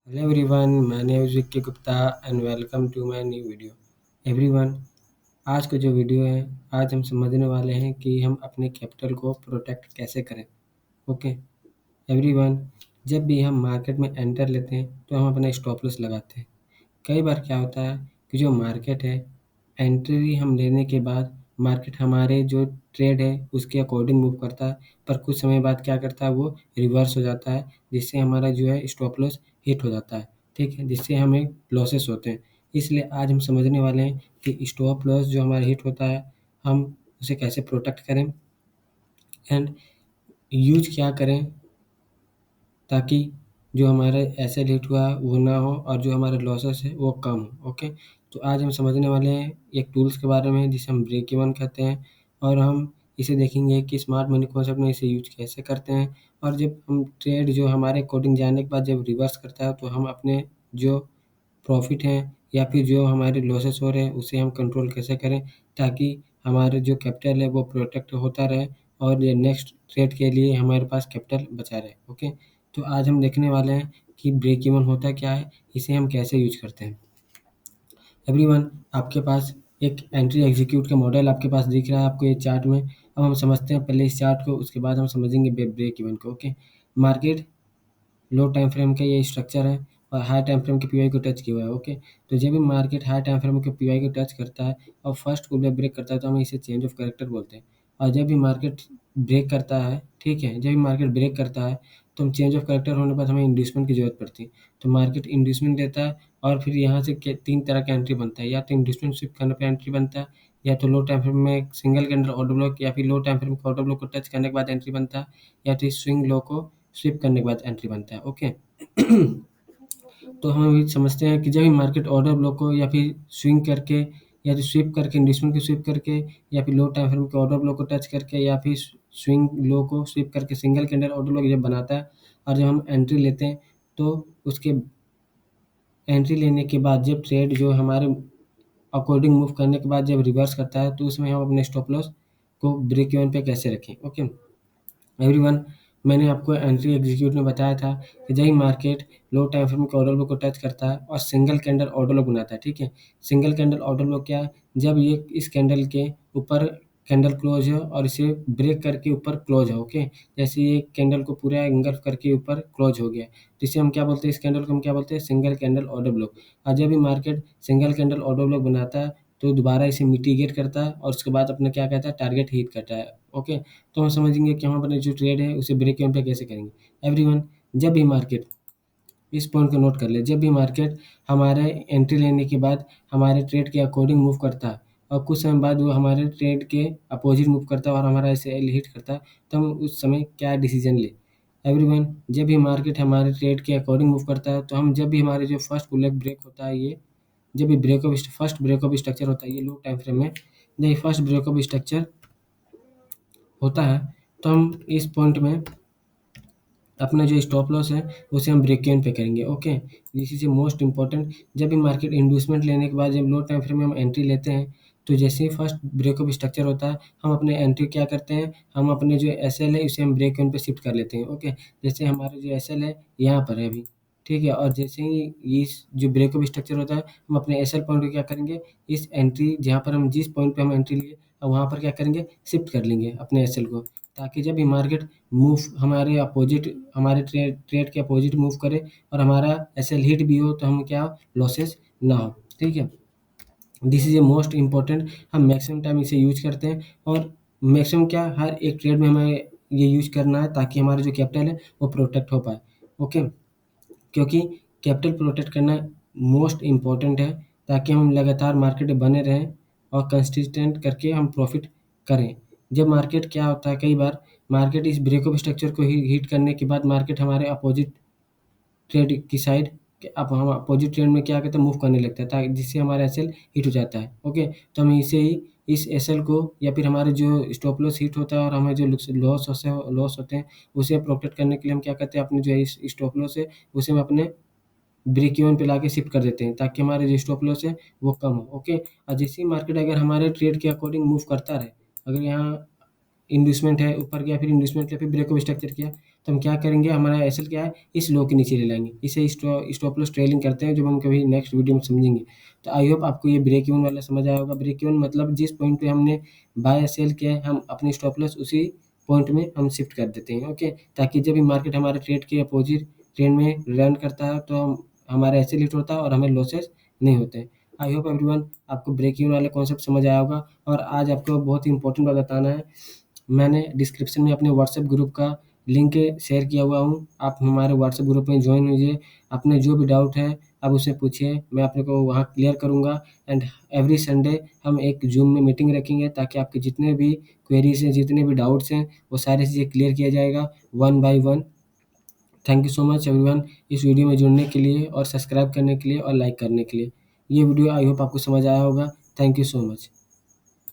Hello everyone, my name is Vicky Gupta and welcome to my new video. Everyone, आज का जो video है, आज हम समझने वाले हैं कि हम अपने कैपिटल को प्रोटेक्ट कैसे करें। ओके एवरीवन, जब भी हम मार्केट में एंटर लेते हैं तो हम अपना स्टॉप लॉस लगाते हैं। कई बार क्या होता है कि जो मार्केट है, एंट्री हम लेने के बाद मार्केट हमारे जो ट्रेड है उसके अकॉर्डिंग मूव करता है, पर कुछ समय बाद क्या करता है, वो रिवर्स हो जाता है, जिससे हमारा जो है स्टॉप लॉस हिट हो जाता है। ठीक है, जिससे हमें लॉसेस होते हैं। इसलिए आज हम समझने वाले हैं कि स्टॉप लॉस जो हमारा हिट होता है, हम उसे कैसे प्रोटेक्ट करें एंड यूज क्या करें ताकि जो हमारा एसेट हिट हुआ है वो ना हो और जो हमारे लॉसेस है वो कम हो। ओके, तो आज हम समझने वाले हैं एक टूल्स के बारे में जिसे हम ब्रेक इवन कहते हैं, और हम इसे देखेंगे कि स्मार्ट मनी कॉन्सेप्ट में इसे यूज कैसे करते हैं। और जब हम ट्रेड जो हमारे अकॉर्डिंग जाने के बाद जब रिवर्स करता है तो हम अपने जो प्रॉफिट हैं या फिर जो हमारे लॉसेस हो रहे हैं उसे हम कंट्रोल कैसे करें, ताकि हमारे जो कैपिटल है वो प्रोटेक्ट होता रहे और ये नेक्स्ट ट्रेड के लिए हमारे पास कैपिटल बचा रहे। ओके, तो आज हम देखने वाले हैं कि ब्रेक इवन होता क्या है, इसे हम कैसे यूज करते हैं। एवरीवन, आपके पास एक एंट्री एग्जीक्यूट का मॉडल आपके पास दिख रहा है आपको ये चार्ट में। अब हम समझते हैं पहले इस चार्ट को, उसके बाद हम समझेंगे ब्रेक इवन को। ओके, मार्केट लो टाइम फ्रेम का ये स्ट्रक्चर है और हाई टाइम फ्रेम के पीवाई को टच किया हुआ है। ओके, तो जब भी मार्केट हाई टाइम फ्रेम के पीवाई को टच करता है और फर्स्ट को ब्रेक करता है तो हम इसे चेंज ऑफ कैरेक्टर बोलते हैं। और जब भी मार्केट ब्रेक करता है, ठीक है, जब भी मार्केट ब्रेक करता है तो हम चेंज ऑफ कैरेक्टर होने पर हमें इंड्यूसमेंट की जरूरत पड़ती है। तो मार्केट इंड्यूसमेंट देता है और फिर यहाँ से तीन तरह का एंट्री बनता है, या तो इंड्यूसमेंट स्विप करने पर एंट्री बनता है, या तो लो टाइम फ्रेम में सिंगल कैंडल ऑर्डर ब्लॉक या फिर लो टाइम फ्रेम के ऑर्डर ब्लॉक को टच करने के बाद एंट्री बनता है, या तो स्विंग लो को स्विप करने के बाद एंट्री बनता है। ओके, तो हम अभी समझते हैं कि जब भी मार्केट ऑर्डर ब्लॉक को या फिर स्विंग करके या तो स्विप करके इंड्यूसमेंट को स्विप करके या फिर लो टाइम फ्रेम के ऑर्डर ब्लॉक को टच करके या फिर स्विंग लो को स्विप करके सिंगल कैंडल ऑर्डर ब्लॉक जब बनाता है और जब हम एंट्री लेते हैं तो उसके एंट्री लेने के बाद जब ट्रेड जो हमारे अकॉर्डिंग मूव करने के बाद जब रिवर्स करता है तो उसमें हम अपने स्टॉप लॉस को ब्रेक इवन पे कैसे रखें। ओके एवरीवन, मैंने आपको एंट्री एग्जीक्यूट में बताया था कि जब ही मार्केट लो टाइम फ्रेम के ऑर्डर ब्लॉक को टच करता है और सिंगल कैंडल ऑर्डर ब्लॉक बनाता है। ठीक है, सिंगल कैंडल ऑर्डर ब्लॉक क्या है, जब ये इस कैंडल के ऊपर कैंडल क्लोज है और इसे ब्रेक करके ऊपर क्लोज है। ओके, जैसे ये कैंडल को पूरा इंगल्फ करके ऊपर क्लोज हो गया, तो इसे हम क्या बोलते हैं, इस कैंडल को हम क्या बोलते हैं, सिंगल कैंडल ऑर्डर ब्लॉक। और जब भी market single candle order block बनाता है तो दोबारा इसे मिटिगेट करता है और उसके बाद अपना क्या कहता है, टारगेट हिट करता है। ओके, तो हम समझेंगे कि हम अपने जो ट्रेड है उसे ब्रेक इवन पे कैसे करेंगे। एवरीवन, जब भी मार्केट, इस पॉइंट को नोट कर ले, जब भी मार्केट हमारे एंट्री लेने के बाद हमारे ट्रेड के अकॉर्डिंग मूव करता है और कुछ समय बाद वो हमारे ट्रेड के अपोजिट मूव करता है और हमारा ऐसे एल हिट करता है, तो हम उस समय क्या डिसीजन ले। एवरीवन, जब भी मार्केट हमारे ट्रेड के अकॉर्डिंग मूव करता है तो हम जब भी हमारे जो फर्स्ट बुलेट ब्रेक होता है, ये जब भी ब्रेकअप फर्स्ट ब्रेकअप स्ट्रक्चर होता है ये लो टाइम फ्रेम में, जब फर्स्ट ब्रेकअप स्ट्रक्चर होता है तो हम इस पॉइंट में अपना जो स्टॉप लॉस है उसे हम ब्रेक इवन पे करेंगे। Okay, this is a most important. जब भी मार्केट इंड्यूसमेंट लेने के बाद जब लो टाइम फ्रेम में हम एंट्री लेते हैं तो जैसे ही फर्स्ट ब्रेकअप स्ट्रक्चर होता है हम अपने एंट्री क्या करते हैं, हम अपने जो एस एल है उसे हम ब्रेक इवन पे शिफ्ट कर लेते हैं। ओके, जैसे हमारे जो एस एल है यहाँ पर है अभी, ठीक है, और जैसे ही इस जो ब्रेकअप स्ट्रक्चर होता है हम अपने एस एल पॉइंट को क्या करेंगे, इस एंट्री जहाँ पर हम जिस पॉइंट पे हम एंट्री लिए वहाँ पर क्या करेंगे, शिफ्ट कर लेंगे अपने एस एल को, ताकि जब भी मार्केट मूव हमारे अपोजिट, हमारे ट्रेड ट्रेड के अपोजिट मूव करे और हमारा एसएल हिट भी हो तो हम क्या, लॉसेस ना हो। ठीक है, this is a most important. हम मैक्सिमम टाइम इसे यूज करते हैं और मैक्सिमम क्या, हर एक ट्रेड में हमें ये यूज करना है ताकि हमारा जो कैपिटल है वो प्रोटेक्ट हो पाए। ओके, क्योंकि कैपिटल प्रोटेक्ट करना मोस्ट इम्पोर्टेंट है ताकि हम लगातार मार्केट में बने रहें और कंसिस्टेंट करके हम प्रॉफिट करें। जब मार्केट क्या होता है, कई बार मार्केट इस ब्रेकअप स्ट्रक्चर को ही हिट करने के बाद मार्केट हमारे अपोजिट ट्रेड की साइड, अब हम अपोजिट ट्रेड में क्या कहते हैं, मूव करने लगता है ताकि जिससे हमारा एसएल हिट हो जाता है। ओके, तो हम इसे ही इस एसएल को या फिर हमारे जो स्टॉप लॉस हिट होता है और हमें जो लॉस होते हैं उसे प्रोटेक्ट करने के लिए हम क्या करते हैं, अपने जो इस स्टॉप लॉस है उसे हम अपने ब्रेक इवन पे लाके शिफ्ट कर देते हैं ताकि हमारे जो स्टॉप लॉस है वो कम हो। ओके, और जैसे ही मार्केट अगर हमारे ट्रेड के अकॉर्डिंग मूव करता रहे, अगर यहाँ इन्वेस्टमेंट है ऊपर गया फिर इन्वेस्टमेंट या फिर ब्रेकअप स्ट्रक्चर किया तो हम क्या करेंगे, हमारा एसएल क्या है, इस लो के नीचे ले लाएँगे। इसे स्टॉप लॉस ट्रेलिंग करते हैं, जब हम कभी नेक्स्ट वीडियो में समझेंगे। तो आई होप आपको ये ब्रेक इवन वाला समझ आया होगा। ब्रेक इवन मतलब जिस पॉइंट पे हमने बाय या सेल किया है, हम अपनी स्टॉप लॉस उसी पॉइंट में हम शिफ्ट कर देते हैं, ओके। ताकि जब भी मार्केट हमारे ट्रेड के अपोज़िट ट्रेंड में रन करता है, तो हमारा एसएल हिट होता है और हमें लॉसेस नहीं होते हैं। आई होप एवरीवन आपको ब्रेक इवन वाला कॉन्सेप्ट समझ आया होगा। और आज आपको बहुत ही इम्पोर्टेंट बात बताना है, मैंने डिस्क्रिप्शन में अपने व्हाट्सएप ग्रुप का लिंक शेयर किया हुआ हूँ। आप हमारे व्हाट्सएप ग्रुप में जॉइन होइए, अपने जो भी डाउट है आप उससे पूछिए, मैं अपने को वहाँ क्लियर करूँगा। एंड एवरी संडे हम एक ज़ूम में मीटिंग रखेंगे, ताकि आपके जितने भी क्वेरीज़ हैं, जितने भी डाउट्स हैं, वो सारी चीज़ें क्लियर किया जाएगा one by one. Thank you so much everyone इस वीडियो में जुड़ने के लिए और सब्सक्राइब करने के लिए और लाइक करने के लिए। ये वीडियो आई होप आपको समझ आया होगा। Thank you so much.